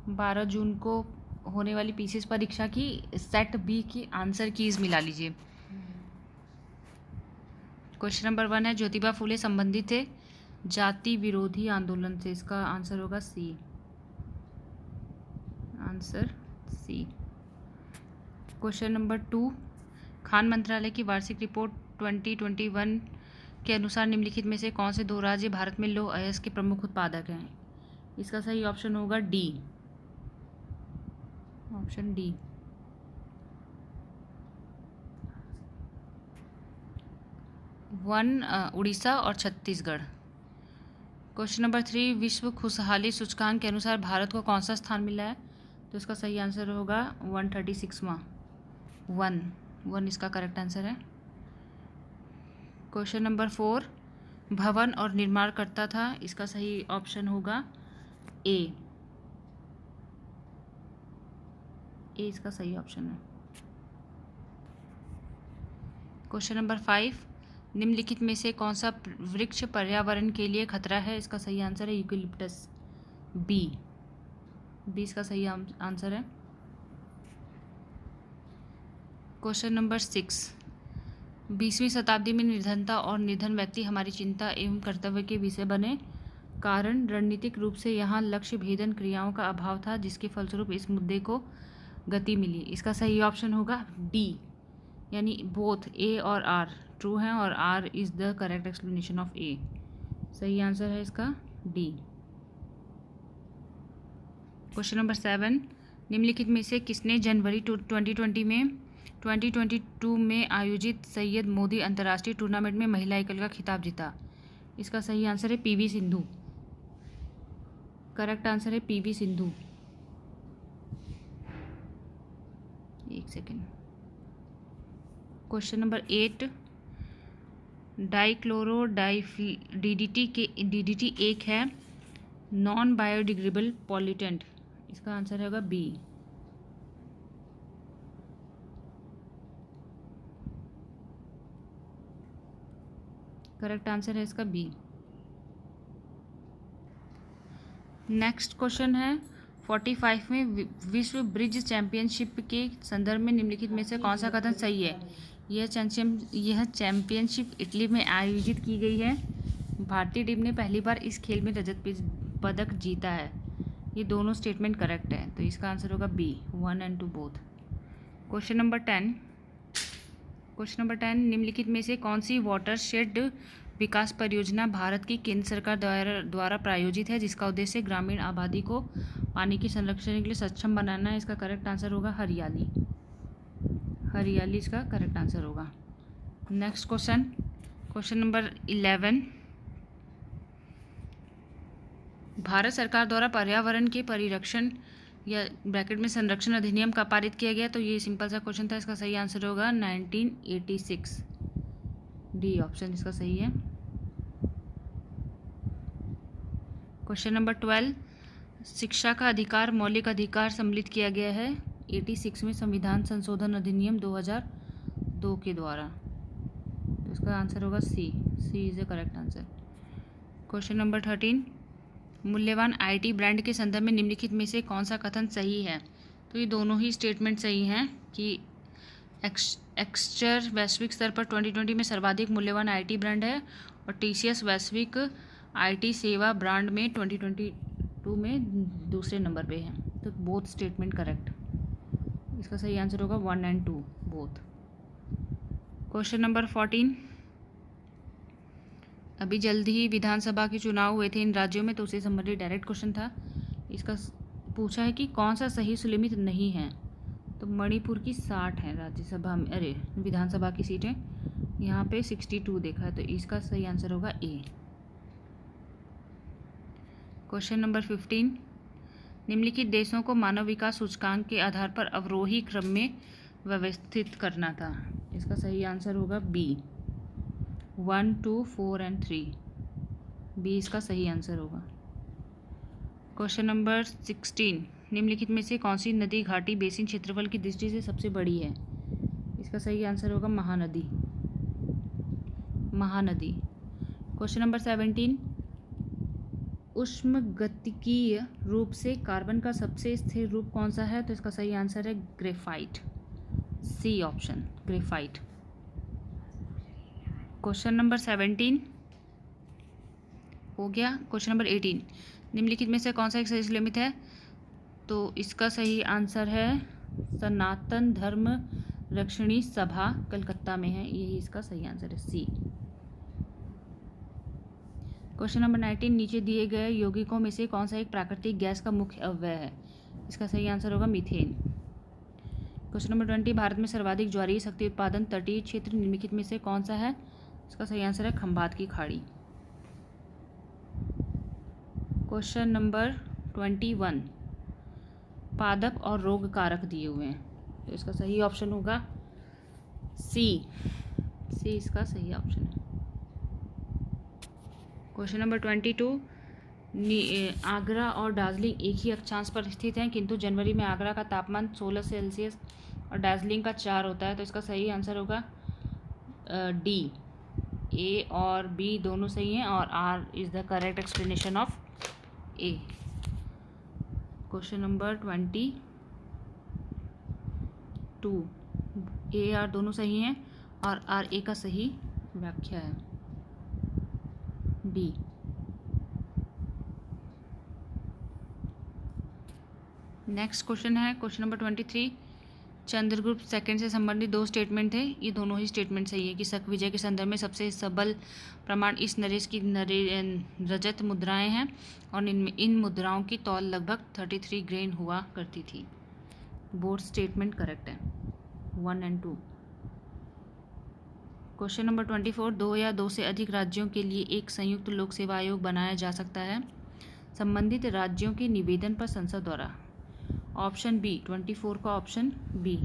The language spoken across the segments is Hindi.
12 जून को होने वाली पीसीएस परीक्षा की सेट बी की आंसर कीज मिला लीजिए। क्वेश्चन नंबर 1 है, ज्योतिबा फुले संबंधित थे जाति विरोधी आंदोलन से। इसका आंसर होगा C, answer C. Question number 2, खान मंत्रालय की वार्षिक रिपोर्ट 2021 के अनुसार निम्नलिखित में से कौन से दो राज्य भारत में लौह अयस्क के प्रमुख उत्पादक हैं। इसका सही ऑप्शन होगा डी, ऑप्शन डी। उड़ीसा और छत्तीसगढ़। क्वेश्चन नंबर 3, विश्व खुशहाली सूचकांक के अनुसार भारत को कौन सा स्थान मिला है। तो इसका सही आंसर होगा 136वां, 1 इसका करेक्ट आंसर है। क्वेश्चन नंबर 4, भवन और निर्माणकर्ता था। इसका सही ऑप्शन होगा ए, इसका सही ऑप्शन है। क्वेश्चन नंबर 5, निम्नलिखित में से कौन सा वृक्ष पर्यावरण के लिए खतरा है। इसका सही आंसर है यूकेलिप्टस, बी इसका सही आंसर है। क्वेश्चन नंबर 6, 20वीं शताब्दी में निर्धनता और निधन व्यक्ति हमारी चिंता एवं कर्तव्य के विषय बने। कारण, रणनीतिक रूप से यहाँ लक्ष्य भेदन क्रियाओं का अभाव था, जिसके फलस्वरूप इस मुद्दे को गति मिली। इसका सही ऑप्शन होगा डी, यानी बोथ ए और आर ट्रू हैं और R is the correct explanation of A. सही आंसर है इसका डी। क्वेश्चन नंबर 7, निम्नलिखित में से किसने जनवरी 2022 में आयोजित सैयद मोदी अंतर्राष्ट्रीय टूर्नामेंट में महिला एकल का खिताब जीता। इसका सही आंसर है पीवी सिंधु, करेक्ट आंसर है पीवी सिंधु। एक second. Question number 8, dichloro DDT एक है नॉन बायोडिग्रेडेबल पॉल्यूटेंट। इसका आंसर होगा बी, करेक्ट आंसर है इसका बी। नेक्स्ट क्वेश्चन है 45 में विश्व ब्रिज चैंपियनशिप के संदर्भ में निम्नलिखित में से कौन सा कथन सही है। यह चैंपियनशिप इटली में आयोजित की गई है। भारतीय टीम ने पहली बार इस खेल में रजत पदक जीता है। ये दोनों स्टेटमेंट करेक्ट है, तो इसका आंसर होगा B, 1 and 2 both. Question number 10, निम्नलिखित में से कौन सी वाटरशेड विकास परियोजना भारत की केंद्र सरकार द्वारा प्रायोजित है, जिसका उद्देश्य ग्रामीण आबादी को पानी के संरक्षण के लिए सक्षम बनाना है। इसका करेक्ट आंसर होगा हरियाली, इसका करेक्ट आंसर होगा। नेक्स्ट क्वेश्चन नंबर 11, भारत सरकार द्वारा पर्यावरण के परिरक्षण या ब्रैकेट में संरक्षण अधिनियम का पारित किया गया। तो ये सिंपल सा क्वेश्चन था, इसका सही आंसर होगा 1986, डी ऑप्शन इसका सही है। क्वेश्चन नंबर 12, शिक्षा का अधिकार मौलिक अधिकार सम्मिलित किया गया है 86 में संविधान संशोधन अधिनियम 2002 के द्वारा। तो इसका आंसर होगा C is the correct answer. Question number 13, मूल्यवान आईटी ब्रांड के संदर्भ में निम्नलिखित में से कौन सा कथन सही है। तो ये दोनों ही स्टेटमेंट सही हैं कि एक्सचर वैश्विक स्तर पर 2020 में सर्वाधिक मूल्यवान आईटी ब्रांड है और टीसीएस वैश्विक आईटी सेवा ब्रांड में 2022 में दूसरे नंबर पे है। तो बोथ स्टेटमेंट करेक्ट, इसका सही आंसर होगा 1 and 2 बोथ। क्वेश्चन नंबर 14, अभी जल्दी ही विधानसभा के चुनाव हुए थे इन राज्यों में, तो उससे संबंधित डायरेक्ट क्वेश्चन था। इसका पूछा है कि कौन सा सही सुलिमित नहीं है। तो मणिपुर की 60 है राज्यसभा में, विधानसभा की सीटें, यहाँ पे 62 देखा है, तो इसका सही आंसर होगा ए। क्वेश्चन नंबर 15, निम्नलिखित देशों को मानव विकास सूचकांक के आधार पर अवरोही क्रम में व्यवस्थित करना था। इसका सही आंसर होगा बी, 1, 2, 4 and 3, बी इसका सही आंसर होगा। क्वेश्चन नंबर 16, निम्नलिखित में से कौन सी नदी घाटी बेसिन क्षेत्रफल की दृष्टि से सबसे बड़ी है। इसका सही आंसर होगा महानदी। क्वेश्चन नंबर 17, उष्मागतिकीय रूप से कार्बन का सबसे स्थिर रूप कौन सा है? तो इसका सही आंसर है graphite, C option graphite. Question number 17 हो गया। क्वेश्चन नंबर 18, निम्नलिखित में से कौन सा एक सही लिमिट है? तो इसका सही आंसर है सनातन धर्म रक्षणी सभा कलकत्ता में है, यही इसका सही आंसर है, सी। क्वेश्चन नंबर 19, नीचे दिए गए यौगिकों में से कौन सा एक प्राकृतिक गैस का मुख्य अवयव है? इसका सही आंसर होगा मीथेन। क्वेश्चन नंबर 20, भारत में सर्वाधिक ज्वारीय शक्ति उत्पादन तटीय क्षेत्र निम्नलिखित में से कौन सा है? इसका सही आंसर है खंभात की खाड़ी। क्वेश्चन नंबर 21, पादप और रोग कारक दिए हुए हैं, तो इसका सही ऑप्शन होगा सी, सी इसका सही ऑप्शन है। क्वेश्चन नंबर 22, आगरा और दार्जिलिंग एक ही अक्षांश पर स्थित हैं, किंतु जनवरी में आगरा का तापमान 16 सेल्सियस और दार्जिलिंग का 4 होता है, तो इसका सही आंसर होगा डी। ए और बी दोनों सही हैं और R is the correct explanation of A. Question number 22, A R दोनों सही हैं और आर ए का सही व्याख्या है डी। नेक्स्ट क्वेश्चन है क्वेश्चन नंबर 23, चंद्रगुप्त सेकंड से संबंधित दो स्टेटमेंट थे, ये दोनों ही स्टेटमेंट सही है कि शक विजय के संदर्भ में सबसे सबल प्रमाण इस नरेश की रजत मुद्राएं हैं और इन मुद्राओं की तौल लगभग 33 ग्रेन हुआ करती थी। बोथ स्टेटमेंट करेक्ट है, 1 और 2। क्वेश्चन नंबर 24, 2 या 2 से अधिक राज्यों के लिए एक संयुक्त लोक सेवा आयोग बनाया जा सकता है संबंधित राज्यों के निवेदन पर संसद द्वारा। ऑप्शन बी, 24 का ऑप्शन बी।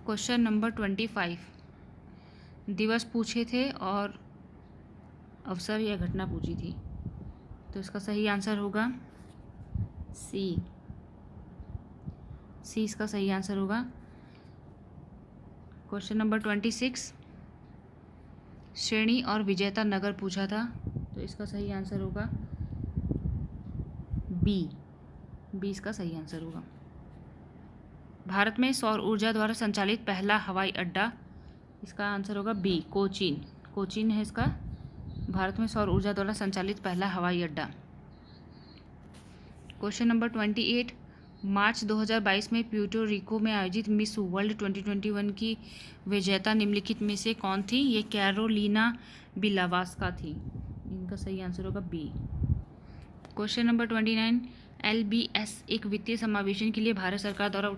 क्वेश्चन नंबर 25, दिवस पूछे थे और अवसर या घटना पूछी थी, तो इसका सही आंसर होगा सी, सी इसका सही आंसर होगा। क्वेश्चन नंबर 26, श्रेणी और विजेता नगर पूछा था, तो इसका सही आंसर होगा बी, बी इसका सही आंसर होगा। भारत में सौर ऊर्जा द्वारा संचालित पहला हवाई अड्डा, इसका आंसर होगा बी, कोचीन, कोचीन है इसका भारत में सौर ऊर्जा द्वारा संचालित पहला हवाई अड्डा। क्वेश्चन नंबर 28, मार्च 2022 में प्यूर्टो रिको में आयोजित मिस वर्ल्ड 2021 की विजेता निम्नलिखित में से कौन थी? ये कैरोलिना बिलावास्का थी, इनका सही आंसर होगा बी। क्वेश्चन नंबर 29, LBS एक वित्तीय समावेशन के लिए भारत सरकार द्वारा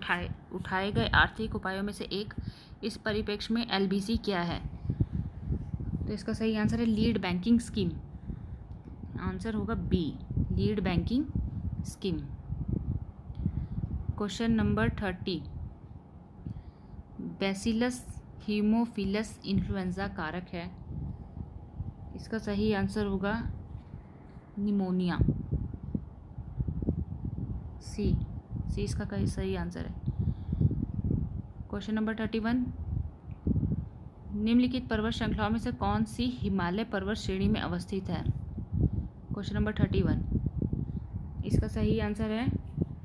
उठाए गए आर्थिक उपायों में से एक, इस परिप्रेक्ष्य में LBC क्या है? तो इसका सही आंसर है लीड बैंकिंग स्कीम, आंसर होगा B, lead banking scheme. Question number 30, bacillus haemophilus influenza कारक है, इसका सही आंसर होगा निमोनिया, सी, सी इसका सही आंसर है। क्वेश्चन नंबर 31, निम्नलिखित पर्वत श्रृंखलाओं में से कौन सी हिमालय पर्वत श्रेणी में अवस्थित है? क्वेश्चन नंबर 31, इसका सही आंसर है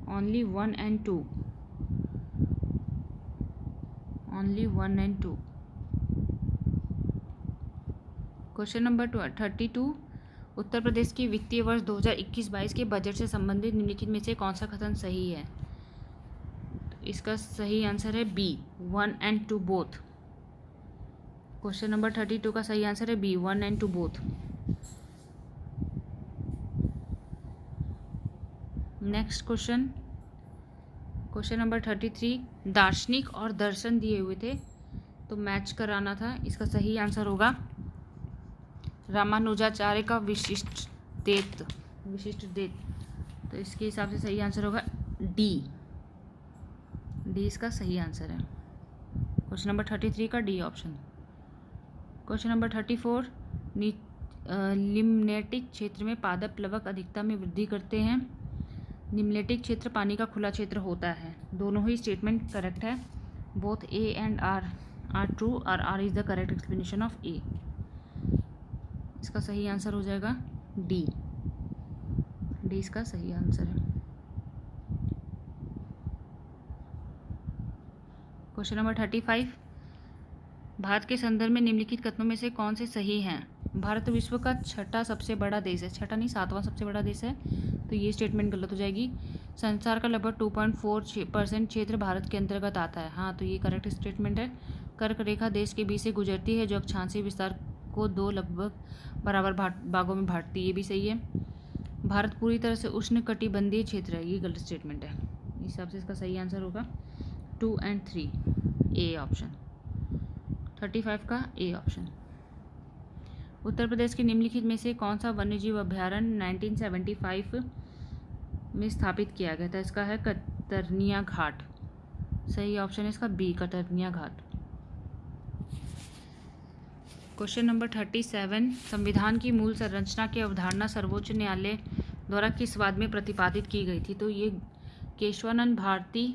ओनली 1 और 2, ओनली 1 और 2। क्वेश्चन नंबर 32, उत्तर प्रदेश की वित्तीय वर्ष 2021-22 के बजट से संबंधित निम्नलिखित में से कौन सा कथन सही है? तो इसका सही आंसर है बी, 1 और 2 बोथ। क्वेश्चन नंबर 32 का सही आंसर है बी, 1 और 2 both. Next question, question number 33, दार्शनिक और दर्शन दिए हुए थे तो मैच कराना था, इसका सही आंसर होगा रामानुजाचार्य का विशिष्ट देत, तो इसके हिसाब से सही आंसर होगा डी, डी इसका सही आंसर है। क्वेश्चन नंबर 33 का D option. Question number 34, limnetic क्षेत्र में पादप प्लवक अधिकता में वृद्धि करते हैं, निम्नलिखित क्षेत्र पानी का खुला क्षेत्र होता है। दोनों ही स्टेटमेंट करेक्ट है, both A and R true और R is the correct explanation of A. इसका सही आंसर हो जाएगा डी। डी इसका सही आंसर है। क्वेश्चन नंबर 35, भारत के संदर्भ में निम्नलिखित कथनों में से कौन से सही हैं? भारत विश्व का छठा सबसे बड़ा देश है, छठा नहीं 7वां सबसे बड़ा देश है, तो ये स्टेटमेंट गलत हो जाएगी। संसार का लगभग 2.4% क्षेत्र भारत के अंतर्गत आता है, हाँ तो ये करेक्ट स्टेटमेंट है। कर्क रेखा देश के बीच से गुजरती है जो अक्षांशीय विस्तार को 2 लगभग बराबर भागों में बांटती है, ये भी सही है। भारत पूरी तरह से उष्णकटिबंधीय क्षेत्र है, ये गलत स्टेटमेंट है। इस हिसाब से इसका सही आंसर होगा 2 और 3, ए ऑप्शन। 35 का ए ऑप्शन। उत्तर प्रदेश के निम्नलिखित में से कौन सा वन्यजीव अभ्यारण्य 1975 में स्थापित किया गया था? इसका है कतरनिया घाट, सही ऑप्शन है इसका बी, कतरनिया घाट। क्वेश्चन नंबर 37, संविधान की मूल संरचना की अवधारणा सर्वोच्च न्यायालय द्वारा किस वाद में प्रतिपादित की गई थी? तो ये केशवानंद भारती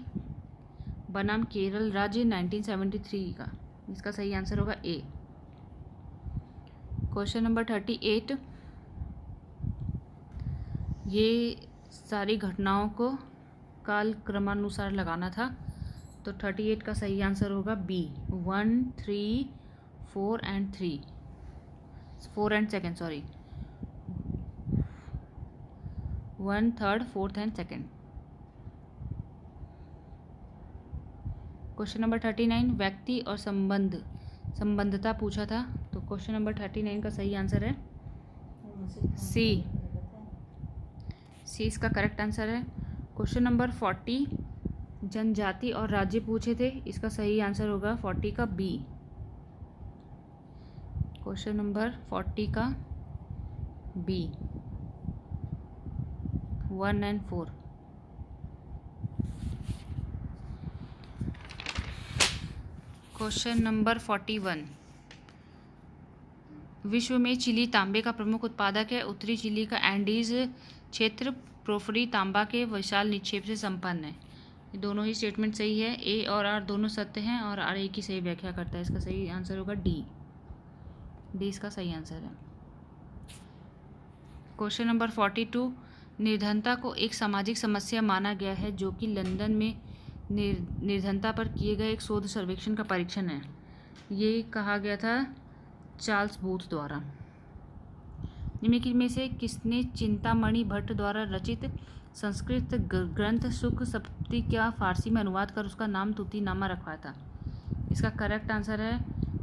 बनाम केरल राज्य 1973 का, इसका सही आंसर होगा ए। क्वेश्चन नंबर 38, ये सारी घटनाओं को काल क्रमानुसार लगाना था, तो 38 का सही आंसर होगा B, 1, 3, 4 and 3, 4 and 2nd, sorry 1, 3rd, 4th and 2nd। Question number 39, व्यक्ति और संबंधता पूछा था, तो क्वेश्चन नंबर 39 का सही आंसर है सी, सी इसका करेक्ट आंसर है। क्वेश्चन नंबर 40, जनजाति और राज्य पूछे थे, इसका सही आंसर होगा 40 का बी। क्वेश्चन नंबर 40 का बी, 1 और 4। क्वेश्चन नंबर 41, विश्व में चिली तांबे का प्रमुख उत्पादक है। उत्तरी चिली का एंडीज क्षेत्र पोर्फिरी तांबा के विशाल निक्षेप से संपन्न है। ये दोनों ही स्टेटमेंट सही है, ए और आर दोनों सत्य हैं और आर ए की सही व्याख्या करता है। इसका सही आंसर होगा डी, डी इसका सही आंसर है। क्वेश्चन नंबर 42, निर्धनता को एक सामाजिक समस्या माना गया है जो कि लंदन में निर्धनता पर किए गए एक शोध सर्वेक्षण का परीक्षण है। ये कहा गया था चार्ल्स बूथ द्वारा। निम्नलिखित में से किसने चिंतामणि भट्ट द्वारा रचित संस्कृत ग्रंथ सुख सप्तती का फारसी में अनुवाद कर उसका नाम तूतीनामा रखवाया था? इसका करेक्ट आंसर है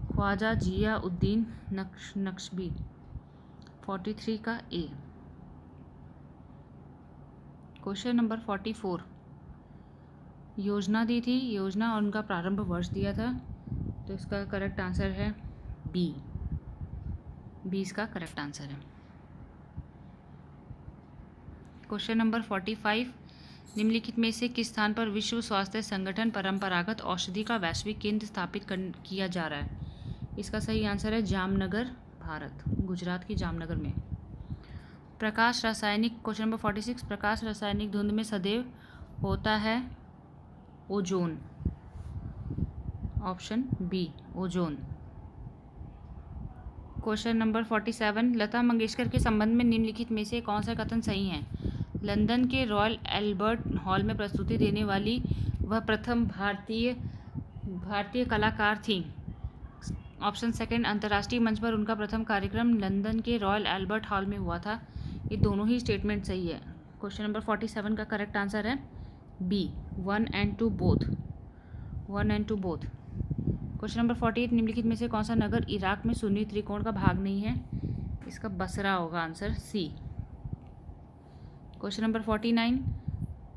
ख्वाजा जिया उद्दीन नक्शबी, 43 का ए। क्वेश्चन नंबर 44, योजना दी थी, योजना और उनका प्रारंभ वर्ष दिया था, तो इसका करेक्ट आंसर है बी, बी इसका करेक्ट आंसर है। क्वेश्चन नंबर 45, निम्नलिखित में से किस स्थान पर विश्व स्वास्थ्य संगठन परंपरागत औषधि का वैश्विक केंद्र स्थापित किया जा रहा है? इसका सही आंसर है जामनगर, भारत, गुजरात की जामनगर में। प्रकाश रासायनिक, क्वेश्चन नंबर 46, प्रकाश रासायनिक धुंध में सदैव होता है ozone, option B ozone. Question number 47, Lata Mangeshkar के संबंध में निम्नलिखित में से कौन सा कथन सही है? लंदन के रॉयल एल्बर्ट हॉल में प्रस्तुति देने वाली वह प्रथम भारतीय कलाकार थी, ऑप्शन सेकंड। अंतर्राष्ट्रीय मंच पर उनका प्रथम कार्यक्रम लंदन के रॉयल एल्बर्ट हॉल में हुआ था। ये दोनों ही स्टेटमेंट सही है। क्वेश्चन नंबर 47 का करेक्ट आंसर है बी, 1 और 2 बोथ, 1 और 2 बोथ। क्वेश्चन नंबर 48, निम्नलिखित में से कौन सा नगर इराक में सुन्नी त्रिकोण का भाग नहीं है? इसका बसरा होगा आंसर सी। क्वेश्चन नंबर 49,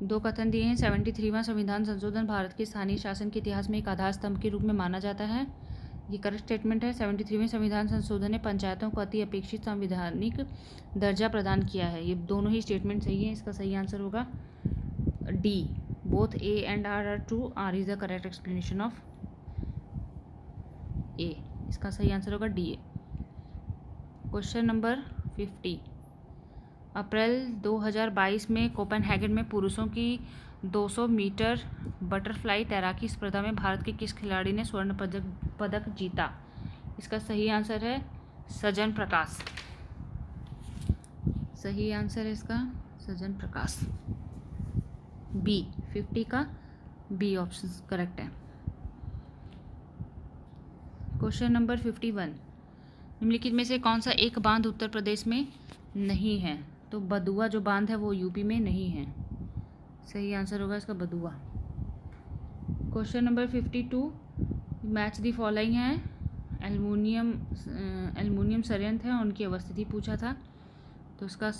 दो कथन दिए हैं। 73वां संविधान संशोधन भारत के स्थानीय शासन के इतिहास में एक आधार स्तंभ के रूप में माना जाता है, ये करेक्ट स्टेटमेंट है। 73वें संविधान संशोधन ने पंचायतों को अति अपेक्षित संवैधानिक दर्जा प्रदान किया है, ये दोनों ही स्टेटमेंट सही है। इसका सही आंसर होगा D, both A and R are true, R is the correct explanation of A. इसका सही आंसर होगा डी ए। क्वेश्चन नंबर 50, अप्रैल 2022 में कोपेनहेगन में पुरुषों की 200 मीटर बटरफ्लाई तैराकी स्पर्धा में भारत के किस खिलाड़ी ने स्वर्ण पदक जीता? इसका सही आंसर है सजन प्रकाश। सही आंसर है इसका सज्जन प्रकाश, बी। 50 का बी ऑप्शन करेक्ट है। क्वेश्चन नंबर 51, निम्नलिखित में से कौन सा एक बांध उत्तर प्रदेश में नहीं है? तो बदुआ जो बांध है वो यूपी में नहीं है, सही आंसर होगा इसका बदुआ। Question number 52, match the following है, एल्युमिनियम संयंत्र है उनकी अवस्थिति पूछा था, तो इसका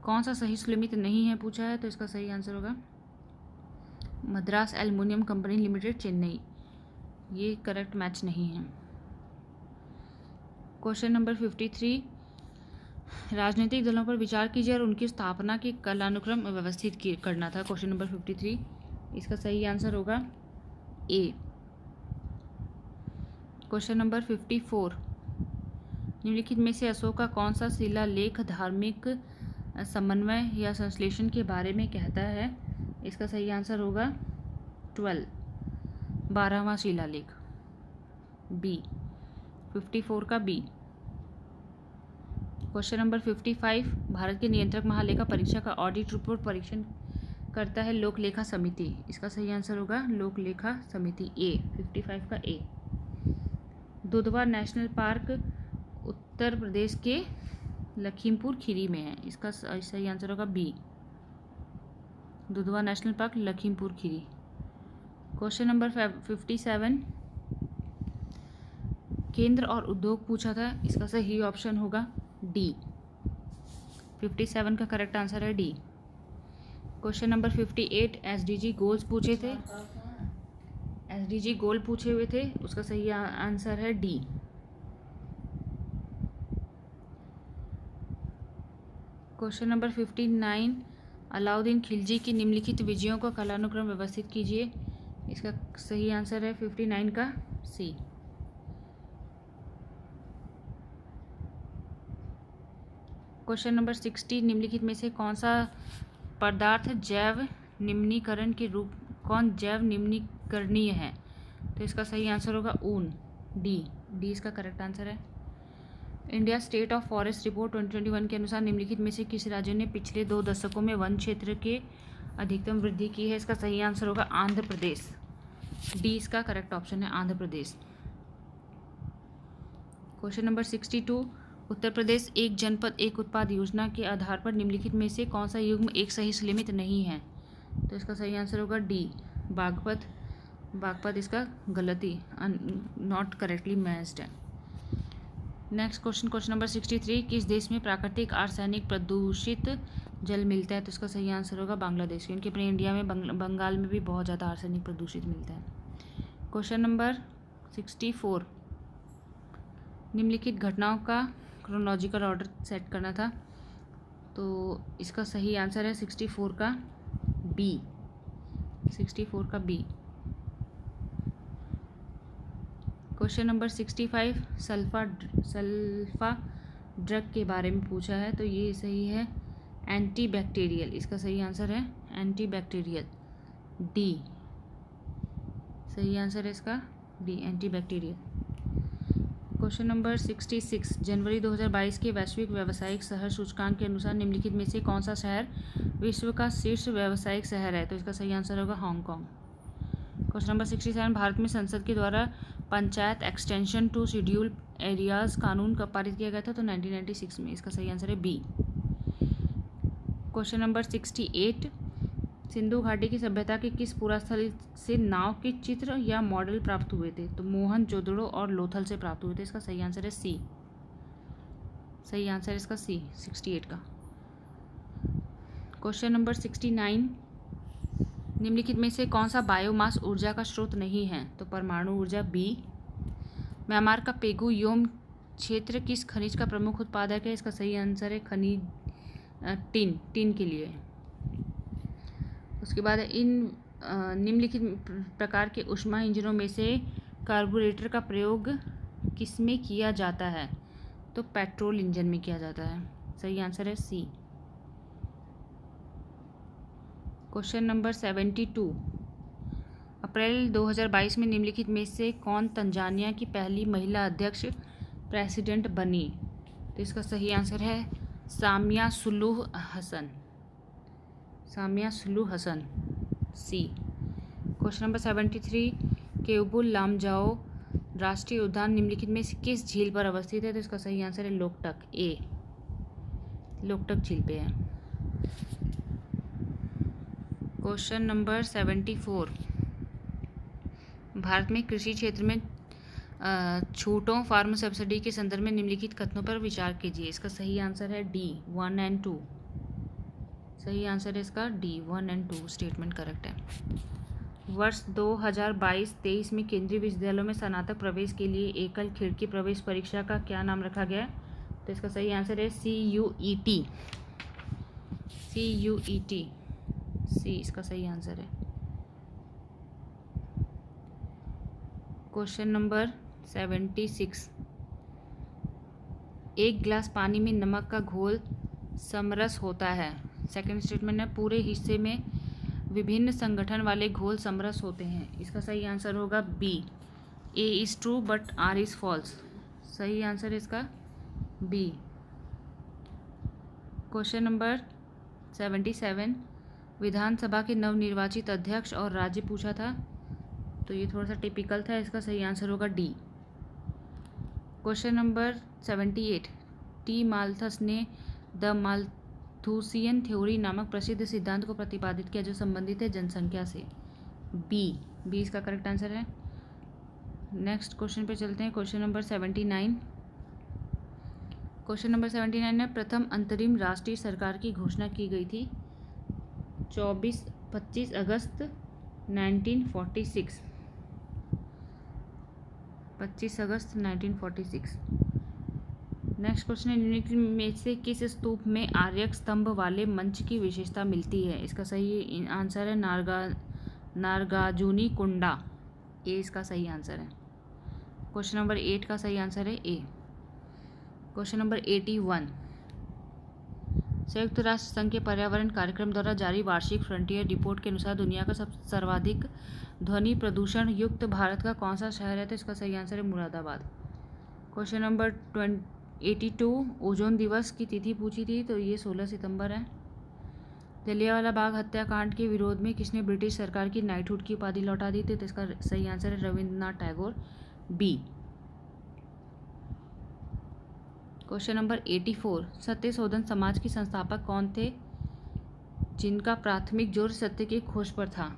कौन सा सही सीमित नहीं है पूछा है, तो इसका सही आंसर होगा Madras aluminium company limited Chennai, ये करेक्ट मैच नहीं है। क्वेश्चन नंबर 53, राजनीतिक दलों पर विचार कीजिए और उनकी स्थापना की कालानुक्रम व्यवस्थित करना था। क्वेश्चन नंबर 53, इसका सही आंसर होगा ए। क्वेश्चन नंबर 54, निम्नलिखित में से अशोक का कौन सा शिलालेख धार्मिक समन्वय या संश्लेषण के बारे में कहता है? इसका सही आंसर होगा 12वां शिलालेख, बी। 54 का बी। क्वेश्चन नंबर 55, भारत के नियंत्रक महालेखा परीक्षक का ऑडिट रिपोर्ट परीक्षण करता है लोक लेखा समिति, इसका सही आंसर होगा लोक लेखा समिति, ए। 55 का A. Dudhwa national park Uttar Pradesh के लखीमपुर खीरी में है, इसका सही आंसर होगा B. Dudhwa national park Lakhimpur Kheri. Question number 57, केंद्र और उद्योग पूछा था, इसका सही ऑप्शन होगा डी। 57 का करेक्ट आंसर है D. Question number 58, SDG goals पूछे थे, एसडीजी गोल पूछे हुए थे, उसका सही आंसर है D. Question number 59, Alauddin Khilji की निम्नलिखित विजयों का कालानुक्रम व्यवस्थित कीजिए, इसका सही आंसर है 59 का सी। क्वेश्चन नंबर 60, निम्नलिखित में से कौन सा पदार्थ जैव निम्नीकरणीय है? तो इसका सही आंसर होगा ऊन, डी। इसका करेक्ट आंसर है। India state of forest report 2021 के अनुसार निम्नलिखित में से किस राज्य ने पिछले 2 दशकों में वन क्षेत्र के अधिकतम वृद्धि की है? इसका सही आंसर होगा आंध्र प्रदेश, डी। इसका करेक्ट ऑप्शन है आंध्र प्रदेश। क्वेश्चन नंबर 62, उत्तर प्रदेश एक जनपद एक उत्पाद योजना के आधार पर निम्नलिखित में से कौन सा युग्म एक सही सीमित नहीं है? तो इसका सही आंसर होगा डी, बागपत इसका गलती, नॉट करेक्टली मैच्ड है। नेक्स्ट क्वेश्चन नंबर 63, किस देश में प्राकृतिक आर्सेनिक प्रदूषित जल मिलता है? तो इसका सही आंसर होगा बांग्लादेश, क्योंकि अपने इंडिया में बंगाल में भी बहुत ज़्यादा आर्सेनिक प्रदूषित मिलता है। क्वेश्चन नंबर 64, निम्नलिखित घटनाओं का क्रोनोलॉजिकल ऑर्डर सेट करना था, तो इसका सही आंसर है 64 का बी। 64 का B. Question number 65, sulpha drug के बारे में पूछा है, तो ये सही है एंटीबैक्टीरियल, इसका सही आंसर है एंटीबैक्टीरियल, डी। सही आंसर है इसका डी, एंटीबैक्टीरियल। क्वेश्चन नंबर 66, जनवरी 2022 के वैश्विक व्यावसायिक शहर सूचकांक के अनुसार निम्नलिखित में से कौन सा शहर विश्व का शीर्ष व्यावसायिक शहर है? तो इसका सही आंसर होगा हांगकांग। क्वेश्चन नंबर 67, भारत में संसद के द्वारा panchayat extension to schedule areas कानून कब पारित किया गया था? तो 1996 में, इसका सही आंसर है बी। क्वेश्चन नंबर 68, सिंधु घाटी की सभ्यता के किस पुरास्थल से नाव के चित्र या मॉडल प्राप्त हुए थे? तो मोहनजोदड़ो और लोथल से प्राप्त हुए थे, इसका सही आंसर है सी। सही आंसर है इसका सी, 68 का। क्वेश्चन नंबर 69, निम्नलिखित में से कौन सा बायोमास ऊर्जा का स्रोत नहीं है? तो परमाणु ऊर्जा, बी। म्यांमार का पेगु योम क्षेत्र किस खनिज का प्रमुख उत्पादक है? इसका सही आंसर है खनिज टिन के लिए। उसके बाद इन निम्नलिखित प्रकार के ऊष्मा इंजनों में से कार्बोरेटर का प्रयोग किसमें किया जाता है? तो पेट्रोल इंजन में किया जाता है, सही आंसर है सी। क्वेश्चन नंबर 72, अप्रैल 2022 में निम्नलिखित में से कौन तंजानिया की पहली महिला अध्यक्ष प्रेसिडेंट बनी? तो इसका सही आंसर है सामिया सुलूह हसन, सामिया सुलूह हसन, सी। क्वेश्चन नंबर 73, केबुल लामजाओ राष्ट्रीय उद्यान निम्नलिखित में से किस झील पर अवस्थित है? तो इसका सही आंसर है लोकटक, ए, लोकटक झील पे है। क्वेश्चन नंबर 74, भारत में कृषि क्षेत्र में छूटों फार्म सब्सिडी के संदर्भ में निम्नलिखित कथनों पर विचार कीजिए। इसका सही आंसर है डी, 1 एंड 2। सही आंसर है इसका डी, 1 एंड 2 स्टेटमेंट करेक्ट है। वर्ष 2022-23 में केंद्रीय विश्वविद्यालयों में स्नातक प्रवेश के लिए एकल खिड़की प्रवेश परीक्षा का क्या नाम रखा गया? तो इसका सही आंसर है CUET, CUET, सी इसका सही आंसर है। क्वेश्चन नंबर 76, एक गिलास पानी में नमक का घोल समरस होता है। सेकंड स्टेटमेंट है पूरे हिस्से में विभिन्न संगठन वाले घोल समरस होते हैं। इसका सही आंसर होगा B, A is true but R is false. सही आंसर है इसका बी। क्वेश्चन नंबर 77, विधानसभा के नवनिर्वाचित अध्यक्ष और राज्य पूछा था, तो ये थोड़ा सा टिपिकल था। इसका सही आंसर होगा D. Question number 78, T Malthus ने द माल्थुसियन थ्योरी नामक प्रसिद्ध सिद्धांत को प्रतिपादित किया जो संबंधित है जनसंख्या से। बी, बी इसका करेक्ट आंसर है। नेक्स्ट क्वेश्चन पे चलते हैं। क्वेश्चन नंबर 79, क्वेश्चन नंबर 79 में प्रथम अंतरिम राष्ट्रीय सरकार की घोषणा की गई थी 25 अगस्त 1946, 25 अगस्त 1946। नेक्स्ट क्वेश्चन है, निम्नलिखित में से किस स्तूप में आर्यक स्तंभ वाले मंच की विशेषता मिलती है? इसका सही आंसर है नागार्जुनी कुंडा, ए इसका सही आंसर है। क्वेश्चन नंबर 8 का सही आंसर है ए। क्वेश्चन नंबर 81, संयुक्त राष्ट्र संघ के पर्यावरण कार्यक्रम द्वारा जारी वार्षिक फ्रंटियर रिपोर्ट के अनुसार दुनिया का सर्वाधिक ध्वनि प्रदूषण युक्त भारत का कौन सा शहर है? तो इसका सही आंसर है मुरादाबाद। क्वेश्चन नंबर 82, ओजोन दिवस की तिथि पूछी थी, तो ये 16 सितंबर है। जलियांवाला बाग हत्याकांड के विरोध में किसने ब्रिटिश सरकार की नाइटहुड की उपाधि लौटा दी थी? तो इसका सही आंसर है Rabindranath Tagore, B. Question number 84, Satyashodhan Samaj के संस्थापक कौन थे जिनका प्राथमिक जोर सत्य की खोज पर था?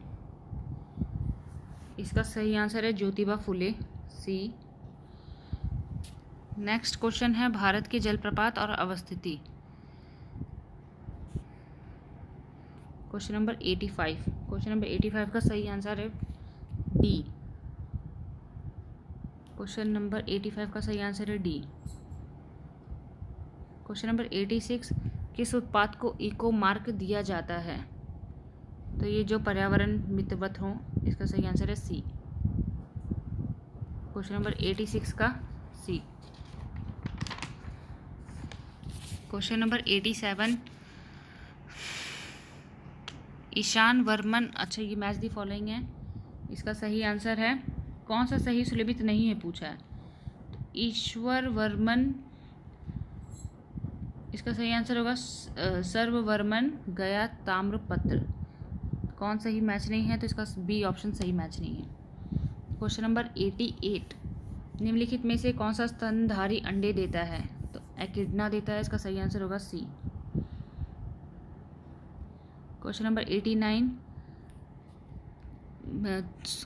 इसका सही आंसर है ज्योतिबा फुले, सी। नेक्स्ट क्वेश्चन है भारत के जलप्रपात और अवस्थिति। क्वेश्चन नंबर 85, क्वेश्चन नंबर 85 का सही आंसर है डी। क्वेश्चन नंबर 85 का सही आंसर है डी। क्वेश्चन नंबर 86, किस उत्पाद को इको मार्क दिया जाता है? तो ये जो पर्यावरण मित्रवत हों, इसका सही आंसर है सी। क्वेश्चन नंबर 86 का सी। क्वेश्चन नंबर 87, ईशान वर्मन, अच्छा ये मैच दी फॉलोइंग है, इसका सही आंसर है कौन सा सही सुलभित नहीं है पूछा है। तो ईश्वर वर्मन, इसका सही आंसर होगा सर्ववर्मन गया ताम्रपत्र। कौन सही मैच नहीं है? तो इसका बी ऑप्शन सही मैच नहीं है। क्वेश्चन नंबर 88, निम्नलिखित में से कौन सा स्तनधारी अंडे देता है? तो एकिडना देता है, इसका सही आंसर होगा सी। क्वेश्चन नंबर 89,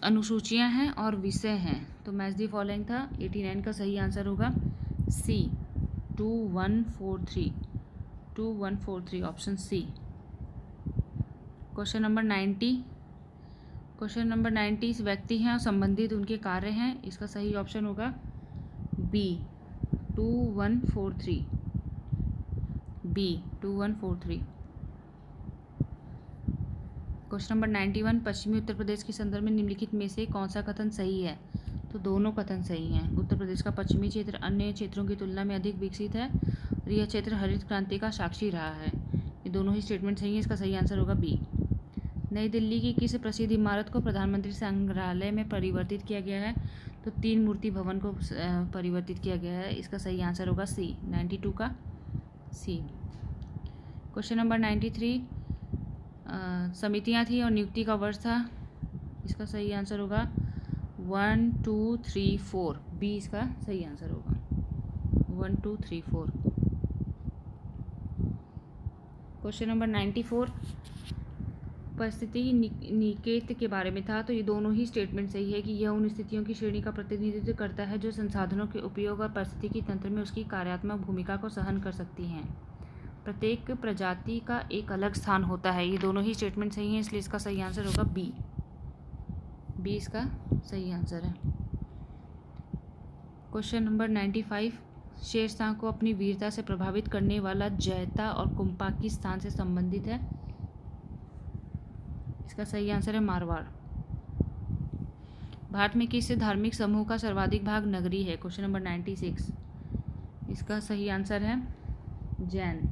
अनुसूचियां हैं और विषय हैं, तो मैच दी फॉलोइंग था। 89 का सही आंसर होगा C, 2143, 2143 option C. Question number 90, question number 90 व्यक्ति हैं और संबंधित उनके कार्य हैं, इसका सही ऑप्शन होगा बी, 2143, बी 2143। क्वेश्चन नंबर 91, पश्चिमी उत्तर प्रदेश के संदर्भ में निम्नलिखित में से कौन सा कथन सही है? तो दोनों कथन सही हैं। उत्तर प्रदेश का पश्चिमी क्षेत्र अन्य क्षेत्रों की तुलना में अधिक विकसित है और यह क्षेत्र हरित क्रांति का साक्षी रहा है। ये दोनों ही स्टेटमेंट सही हैं, इसका सही आंसर होगा बी। नई दिल्ली की किस प्रसिद्ध इमारत को प्रधानमंत्री संग्रहालय में परिवर्तित किया गया है? तो 3 मूर्ति भवन को परिवर्तित किया गया है, इसका सही आंसर होगा सी, 92 का सी। क्वेश्चन नंबर 93, समितियाँ थी और नियुक्ति का वर्ष था। इसका सही आंसर होगा 1 2 3 4, बी इसका सही आंसर होगा 1 2 3 4। क्वेश्चन नंबर 94, परिस्थिति निकेत के बारे में था। तो ये दोनों ही स्टेटमेंट सही है कि यह उन स्थितियों की श्रेणी का प्रतिनिधित्व करता है जो संसाधनों के उपयोग और पारिस्थितिकी तंत्र में उसकी कार्यात्मक भूमिका को सहन कर सकती हैं। प्रत्येक प्रजाति का एक अलग स्थान होता है। ये दोनों ही स्टेटमेंट सही हैं, इसलिए इसका सही आंसर होगा बी। बी इसका सही आंसर है। क्वेश्चन नंबर 95, शेरशाह को अपनी वीरता से प्रभावित करने वाला जैता और कुंपा किस स्थान से संबंधित है? इसका सही आंसर है मारवाड़। भारत में किस धार्मिक समूह का सर्वाधिक भाग नगरी है? क्वेश्चन नंबर 96, इसका सही आंसर है जैन।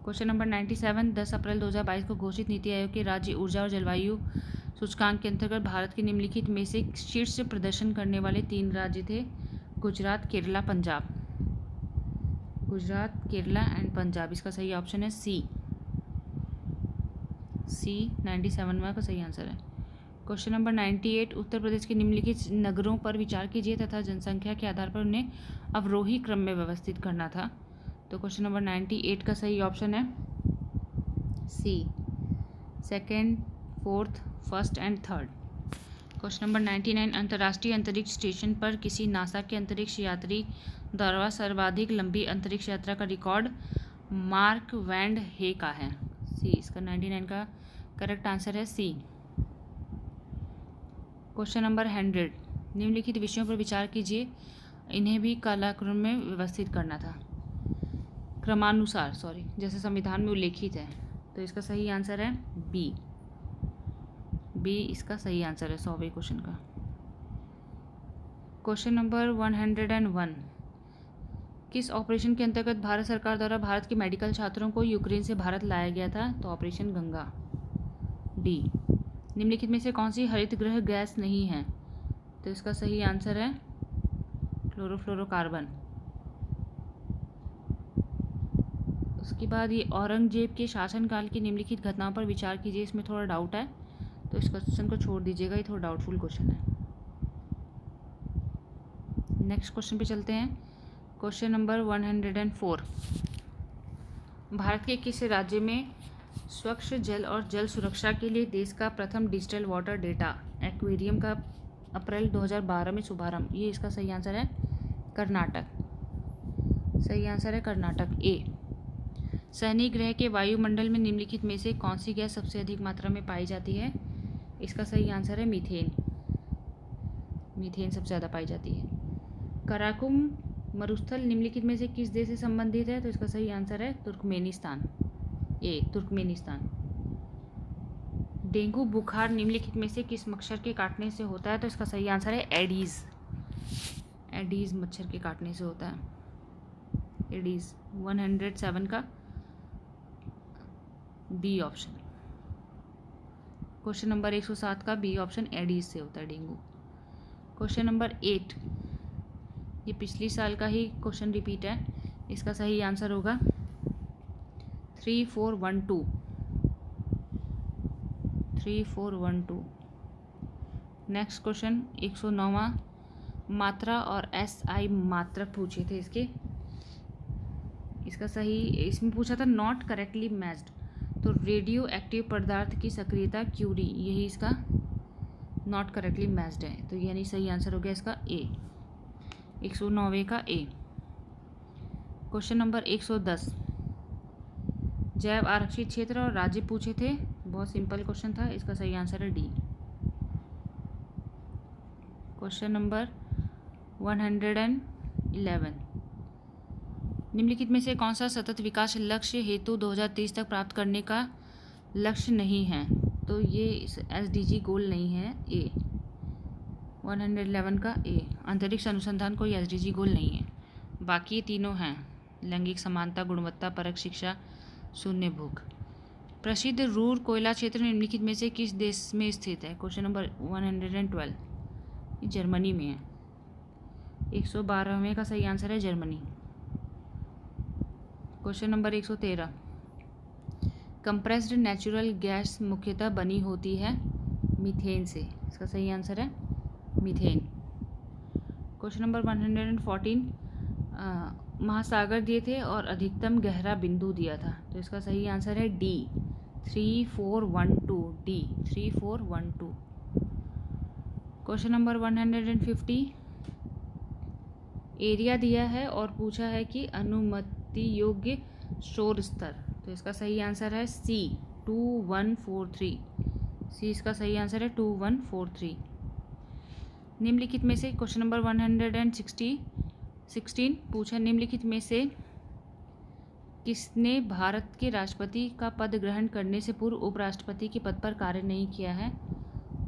क्वेश्चन नंबर 97, 10 अप्रैल 2022 को घोषित नीति आयोग के राज्य ऊर्जा और जलवायु सूचकांक के अंतर्गत भारत के निम्नलिखित में से शीर्ष प्रदर्शन करने वाले 3 राज्य थे? गुजरात, केरला, पंजाब। गुजरात, केरला एंड पंजाब। इसका सही ऑप्शन है सी। 97 का सही आंसर है। क्वेश्चन नंबर 98, उत्तर प्रदेश के निम्नलिखित नगरों पर विचार कीजिए तथा जनसंख्या के आधार पर उन्हें अवरोही क्रम में व्यवस्थित करना था। तो क्वेश्चन नंबर 98 का सही ऑप्शन है सी, 2nd, 4th, 1st and 3rd। Question number 99, अंतर्राष्ट्रीय अंतरिक्ष स्टेशन पर किसी नासा के अंतरिक्ष यात्री द्वारा सर्वाधिक लंबी अंतरिक्ष यात्रा का रिकॉर्ड मार्क वैंड हे का है? सी, इसका 99 का करेक्ट आंसर है सी। क्वेश्चन नंबर 100, निम्नलिखित विषयों पर विचार कीजिए, इन्हें भी कालक्रम में व्यवस्थित करना था, क्रमानुसार जैसे संविधान में उल्लेखित है। तो इसका सही आंसर है बी। बी इसका सही आंसर है 100वें क्वेश्चन का। क्वेश्चन नंबर 101, किस ऑपरेशन के अंतर्गत भारत सरकार द्वारा भारत के मेडिकल छात्रों को यूक्रेन से भारत लाया गया था? तो ऑपरेशन गंगा। डी, निम्नलिखित में से कौन सी हरित गृह गैस नहीं है? तो इसका सही आंसर है क्लोरोफ्लोरोकार्बन। उसके बाद ये औरंगजेब के शासनकाल की निम्नलिखित घटनाओं पर विचार कीजिए। इसमें थोड़ा डाउट है, तो इस क्वेश्चन को छोड़ दीजिएगा, ये थोड़ा डाउटफुल क्वेश्चन है। नेक्स्ट क्वेश्चन पे चलते हैं। क्वेश्चन नंबर 104, भारत के किस राज्य में स्वच्छ जल और जल सुरक्षा के लिए देश का प्रथम डिजिटल वाटर डेटा एक्वेरियम का अप्रैल 2012 में शुभारंभ? ये इसका सही आंसर है कर्नाटक। सही आंसर है कर्नाटक, ए। शनि ग्रह के वायुमंडल में निम्नलिखित में से कौन सी गैस सबसे अधिक मात्रा में पाई जाती है? इसका सही आंसर है मीथेन। मीथेन सबसे ज़्यादा पाई जाती है। कराकुम मरुस्थल निम्नलिखित में से किस देश से संबंधित है? तो इसका सही आंसर है तुर्कमेनिस्तान, ए, तुर्कमेनिस्तान। डेंगू बुखार निम्नलिखित में से किस मच्छर के काटने से होता है? तो इसका सही आंसर है एडीज। एडीज मच्छर के काटने से होता है, एडीज। 107 का बी ऑप्शन। क्वेश्चन नंबर 107 का बी ऑप्शन, एडीज से होता है डेंगू। क्वेश्चन नंबर 8, ये पिछली साल का ही क्वेश्चन रिपीट है। इसका सही आंसर होगा 3412। 3412। नेक्स्ट क्वेश्चन 109वां, मात्रा और एसआई मात्रक पूछे थे इसके। इसका सही, इसमें पूछा था नॉट करेक्टली मैच्ड, तो रेडियो एक्टिव पदार्थ की सक्रियता क्यूरी, यही इसका नॉट करेक्टली मैच्ड है। तो यानी सही आंसर हो गया इसका ए, 109वें का ए। क्वेश्चन नंबर 110, जैव आरक्षित क्षेत्र और राज्य पूछे थे, बहुत सिंपल क्वेश्चन था। इसका सही आंसर है डी। क्वेश्चन नंबर 111, निम्नलिखित में से कौन सा सतत विकास लक्ष्य हेतु 2030 तक प्राप्त करने का लक्ष्य नहीं है? तो ये एसडीजी गोल नहीं है, ए। 111 का ए, अंतरिक्ष अनुसंधान कोई एसडीजी गोल नहीं है। बाकी ये तीनों हैं, लैंगिक समानता, गुणवत्ता परक शिक्षा, शून्य भूख। प्रसिद्ध रूर कोयला क्षेत्र निम्नलिखित में से किस देश में स्थित है? क्वेश्चन नंबर 112, ये जर्मनी में है। 112वें का सही आंसर है Germany. Question number 113, compressed natural gas मुख्यतः बनी होती है मीथेन से। इसका सही आंसर है मीथेन। क्वेश्चन नंबर 114, महासागर दिए थे और अधिकतम गहरा बिंदु दिया था, तो इसका सही आंसर है D 3412, D 3412। Question number 150, area दिया है और पूछा है कि अनुमति योग्य शोर स्तर, तो इसका सही आंसर है सी 2143, सी इसका सही आंसर है 2143। निम्नलिखित में से क्वेश्चन नंबर 116 पूछा, निम्नलिखित में से किसने भारत के राष्ट्रपति का पद ग्रहण करने से पूर्व उपराष्ट्रपति के पद पर कार्य नहीं किया है,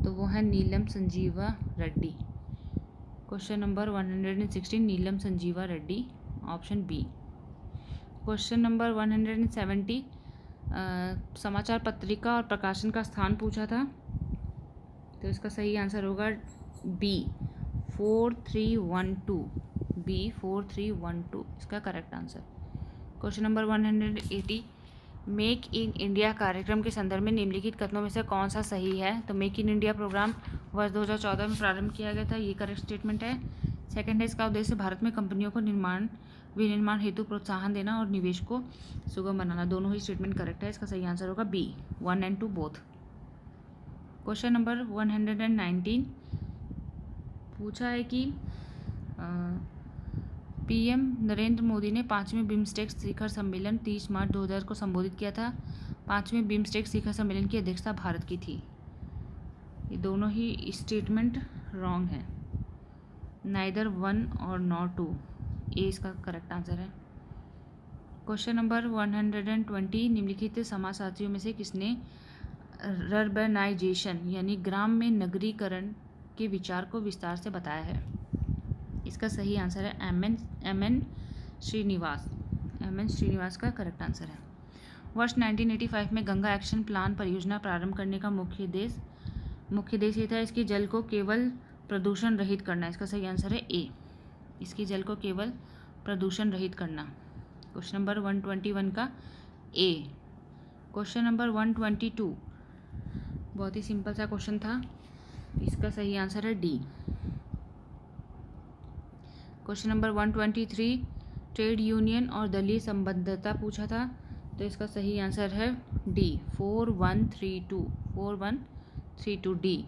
तो वो है Neelam Sanjiva Reddy. Question number 116 Neelam Sanjiva Reddy, option B. Question number 170, समाचार पत्रिका और प्रकाशन का स्थान पूछा था, तो इसका सही आंसर होगा बी 4312, बी 4312 इसका correct answer. Question number 180, make in India कार्यक्रम के संदर्भ में निम्नलिखित कथनों में से कौन सा सही है, तो मेक इन इंडिया प्रोग्राम वर्ष 2014 में प्रारंभ किया गया था, ये करेक्ट स्टेटमेंट है। सेकंड है, इसका उद्देश्य भारत में कंपनियों को विनिर्माण हेतु प्रोत्साहन देना और निवेश को सुगम बनाना, दोनों ही स्टेटमेंट करेक्ट है, इसका सही आंसर होगा B 1 and 2 both. Question number 119 पूछा है कि पीएम नरेंद्र मोदी ने 5वें बिम्स्टेक शिखर सम्मेलन 30 मार्च 2000 को संबोधित किया था। 5वें बिम्स्टेक शिखर सम्मेलन की अध्यक्षता भारत की थी, ये दोनों ही स्टेटमेंट रॉन्ग है, नाइदर 1 और नॉट 2, ए इसका करेक्ट आंसर है। क्वेश्चन नंबर 120, निम्नलिखित समाजशास्त्रियों में से किसने रर्बनाइजेशन यानी ग्राम में नगरीकरण के विचार को विस्तार से बताया है, इसका सही आंसर है एम एन श्रीनिवास का करेक्ट आंसर है। वर्ष 1985 में गंगा एक्शन प्लान परियोजना प्रारंभ करने का मुख्य उद्देश्य ये था, इसकी जल को केवल प्रदूषण रहित करना, इसका सही आंसर है ए, इसकी जल को केवल प्रदूषण रहित करना। क्वेश्चन नंबर 121 का ए। क्वेश्चन नंबर 122 बहुत ही सिंपल सा क्वेश्चन था, इसका सही आंसर है D. Question number 123, trade union और दलीय संबद्धता पूछा था, तो इसका सही आंसर है D 4132 D.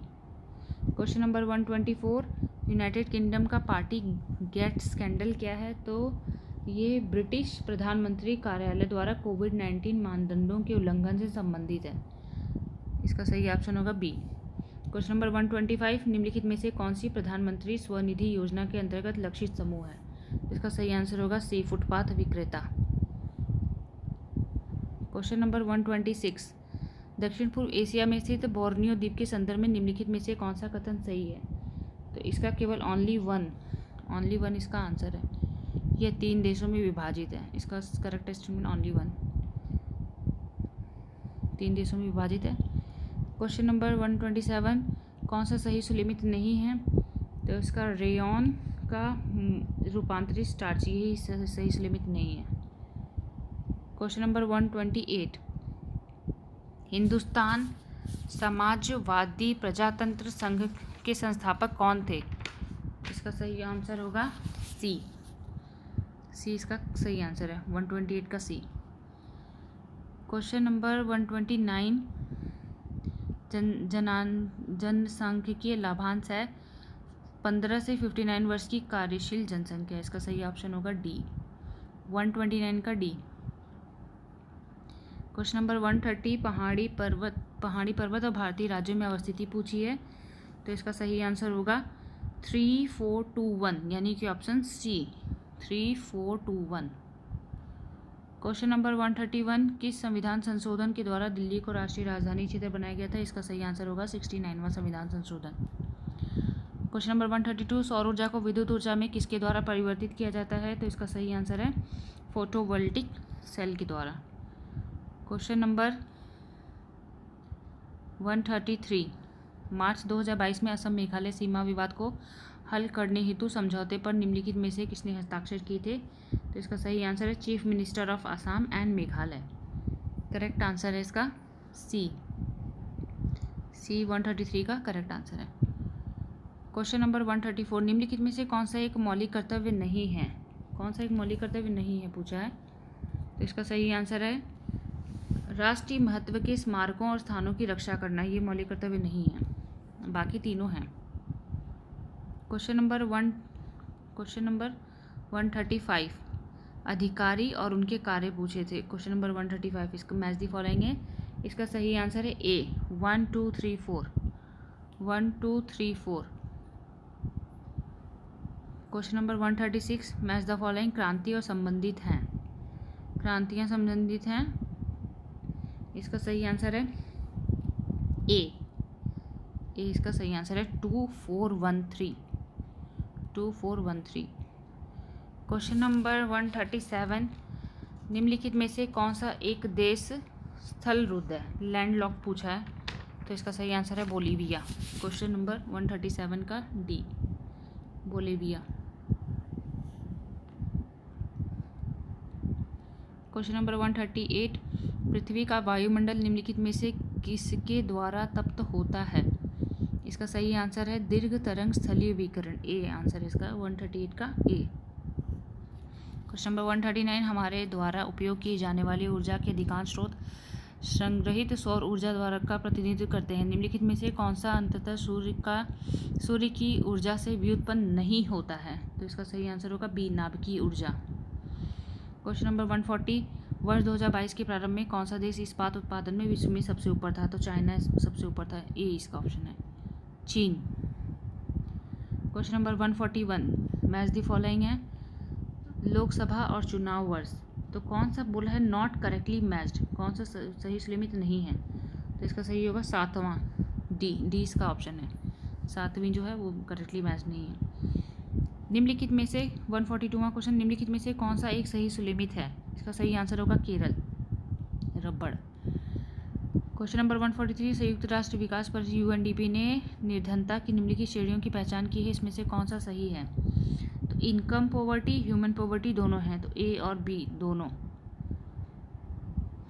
Question number 124, United kingdom का पार्टी गेट स्कैंडल क्या है, तो ये ब्रिटिश प्रधानमंत्री कार्यालय द्वारा कोविड-19 मानदंडों के उल्लंघन से संबंधित है, इसका सही ऑप्शन होगा बी। क्वेश्चन नंबर 125, निम्नलिखित में से कौन सी प्रधानमंत्री स्वनिधि योजना के अंतर्गत लक्षित समूह है, इसका सही आंसर होगा सी फुटपाथ विक्रेता। क्वेश्चन नंबर 126, दक्षिण पूर्व एशिया में स्थित बोर्नियो द्वीप के संदर्भ में निम्नलिखित में से कौन सा कथन सही है, तो इसका केवल ओनली वन इसका आंसर है, यह 3 देशों में विभाजित है, इसका करेक्ट स्टेटमेंट ओनली 1, 3 देशों में विभाजित है। क्वेश्चन नंबर 127, कौन सा सही सुलिमित नहीं है, तो इसका रेयॉन का रूपांतरित स्टार्च, यही सही सुलिमित नहीं है। क्वेश्चन नंबर 128, हिंदुस्तान समाजवादी प्रजातंत्र संघ के संस्थापक कौन थे, इसका सही आंसर होगा सी इसका सही आंसर है 128 का सी। क्वेश्चन नंबर 129, जनसांख्यिकीय लाभांश है 15 से 59 वर्ष की कार्यशील जनसंख्या, इसका सही ऑप्शन होगा डी 129 का डी। क्वेश्चन नंबर 130, पहाड़ी पर्वत और भारतीय राज्यों में अवस्थिति पूछी है, तो इसका सही आंसर होगा 3421 यानी कि ऑप्शन सी 3421। क्वेश्चन नंबर 131, किस संविधान संशोधन के द्वारा दिल्ली को राष्ट्रीय राजधानी क्षेत्र बनाया गया था, इसका सही आंसर होगा 69वां संविधान संशोधन। क्वेश्चन नंबर 132, सौर ऊर्जा को विद्युत ऊर्जा में किसके द्वारा परिवर्तित किया जाता है, तो इसका सही आंसर है फोटोवोल्टिक सेल के द्वारा। क्वेश्चन नंबर 133, मार्च 2022 में असम मेघालय सीमा विवाद को हल करने हेतु समझौते पर निम्नलिखित में से किसने हस्ताक्षर किए थे? तो इसका सही आंसर है chief minister of Assam and Meghalaya. Correct answer है इसका सी 133 का करेक्ट आंसर है। क्वेश्चन नंबर 134, निम्नलिखित में से कौन सा एक मौलिक कर्तव्य नहीं है? कौन सा एक मौलिक कर्तव्य नहीं है पूछा है। तो इसका सही आंसर है राष्ट्रीय महत्व के स्मारकों और स्थानों की रक्षा करना। ये मौलिक कर्तव्य नहीं है, बाकी तीनों हैं। क्वेश्चन नंबर 135, अधिकारी और उनके कार्य पूछे थे। क्वेश्चन नंबर 135, इसका मैच दी फॉलोइंग है। इसका सही आंसर है ए 1 2 3 4 1 2 3 4। Question number 136, match the following, क्रांति और संबंधित हैं। क्रांतियाँ संबंधित हैं, इसका सही आंसर है ए इसका सही आंसर है 2413। क्वेश्चन नंबर 137, निम्नलिखित में से कौन सा एक देश स्थल रुद्ध है, लैंड लॉक पूछा है। तो इसका सही आंसर है बोलीविया। क्वेश्चन नंबर 137 का डी बोलीविया। क्वेश्चन नंबर 138, पृथ्वी का वायुमंडल निम्नलिखित में से किसके द्वारा तप्त होता है? इसका सही आंसर है दीर्घ तरंग स्थलीय विकिरण। ए आंसर है इसका 138 का ए। क्वेश्चन नंबर 139, हमारे द्वारा उपयोग की जाने वाली ऊर्जा के अधिकांश स्रोत संग्रहित सौर ऊर्जा द्वारा का प्रतिनिधित्व करते हैं। निम्नलिखित में से कौन सा अंततः सूर्य की ऊर्जा से व्युत्पन्न नहीं होता है? तो इसका सही आंसर होगा बी नाभिकीय ऊर्जा। क्वेश्चन नंबर 140, वर्ष 2022 के प्रारंभ में कौन सा देश इस्पात उत्पादन में विश्व में सबसे ऊपर था? तो चाइना सबसे ऊपर था। ए इसका ऑप्शन है चीन। Question number 141, match the following है, लोकसभा और चुनाव वर्ष। तो कौन सा बोला है नॉट करेक्टली मैच्ड, कौन सा सही सुलिमित नहीं है? तो इसका सही होगा 7वां डी इसका ऑप्शन है। 7वीं जो है वो करेक्टली मैच नहीं है। निम्नलिखित में से 142वां क्वेश्चन, निम्नलिखित में से कौन सा एक सही सुलिमित है? इसका सही आंसर होगा केरल, रबड़। क्वेश्चन नंबर 143, संयुक्त राष्ट्र विकास परिषद UNDP ने निर्धनता की निम्नलिखित श्रेणियों की पहचान की है, इसमें से कौन सा सही है? तो इनकम पॉवर्टी, ह्यूमन पॉवर्टी दोनों हैं, तो ए और बी दोनों।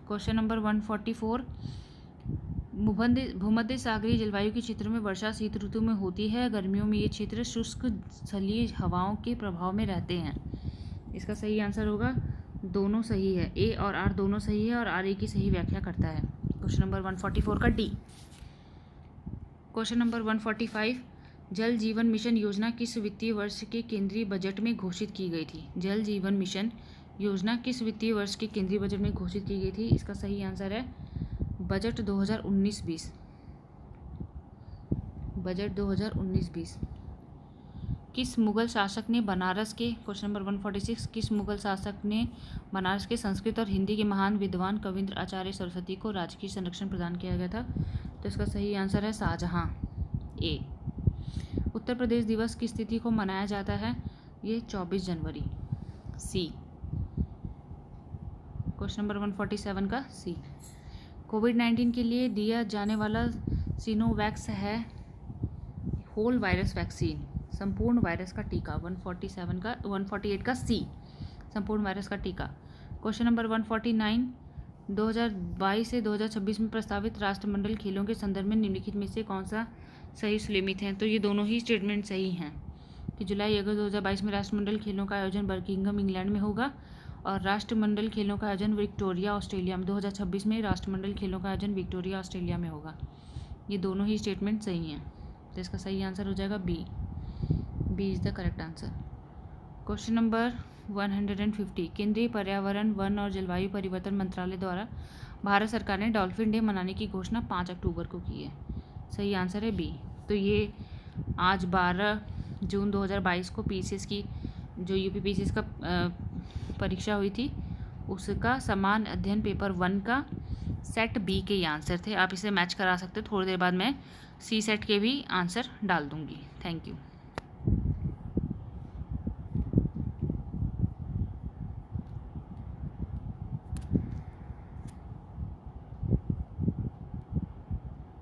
क्वेश्चन नंबर 144, भूमध्य सागरीय जलवायु के क्षेत्रों में वर्षा शीत ऋतु में होती है, गर्मियों में ये क्षेत्र शुष्क स्थलीय हवाओं के प्रभाव में रहते हैं। इसका सही आंसर होगा दोनों सही है, ए और आर दोनों सही है और आर ए की सही व्याख्या करता है। क्वेश्चन नंबर 144 का डी। क्वेश्चन नंबर 145, जल जीवन मिशन योजना किस वित्तीय वर्ष के केंद्रीय बजट में घोषित की गई थी? जल जीवन मिशन योजना किस वित्तीय वर्ष के केंद्रीय बजट में घोषित की गई थी? इसका सही आंसर है बजट 2019-20। बजट 2019-20। किस मुगल शासक ने बनारस के, क्वेश्चन नंबर 146, किस मुगल शासक ने बनारस के संस्कृत और हिंदी के महान विद्वान कविंद्र आचार्य सरस्वती को राजकीय संरक्षण प्रदान किया गया था? तो इसका सही आंसर है शाहजहां, ए। उत्तर प्रदेश दिवस की तिथि को मनाया जाता है? ये 24 जनवरी, सी। क्वेश्चन नंबर 147 का सी। कोविड-19 के लिए दिया जाने वाला सिनोवैक्स है होल वायरस वैक्सीन, संपूर्ण वायरस का टीका। 148 का सी, संपूर्ण वायरस का टीका। क्वेश्चन नंबर 149, 2022 से 2026 में प्रस्तावित राष्ट्रमंडल खेलों के संदर्भ में निम्नलिखित में से कौन सा सही सुलिमित है? तो ये दोनों ही स्टेटमेंट सही हैं कि जुलाई अगस्त 2022 में राष्ट्रमंडल खेलों का आयोजन बर्मिंघम इंग्लैंड में होगा और राष्ट्रमंडल खेलों का आयोजन विक्टोरिया ऑस्ट्रेलिया में। 2026 में राष्ट्रमंडल खेलों का आयोजन विक्टोरिया ऑस्ट्रेलिया में होगा। ये दोनों ही स्टेटमेंट सही हैं, तो इसका सही आंसर हो जाएगा B is the correct answer. Question number 150, केंद्रीय पर्यावरण, वन और जलवायु परिवर्तन मंत्रालय द्वारा भारत सरकार ने डॉल्फिन डे मनाने की घोषणा 5 अक्टूबर को की है। सही आंसर है बी। तो ये आज 12 जून 2022 को PCS की जो UP PCS का परीक्षा हुई थी उसका समान अध्ययन पेपर 1 का सेट B के ये आंसर थे। आप इसे मैच करा सकते, थोड़ी देर बाद मैं C सेट के भी आंसर डाल दूँगी। Thank you.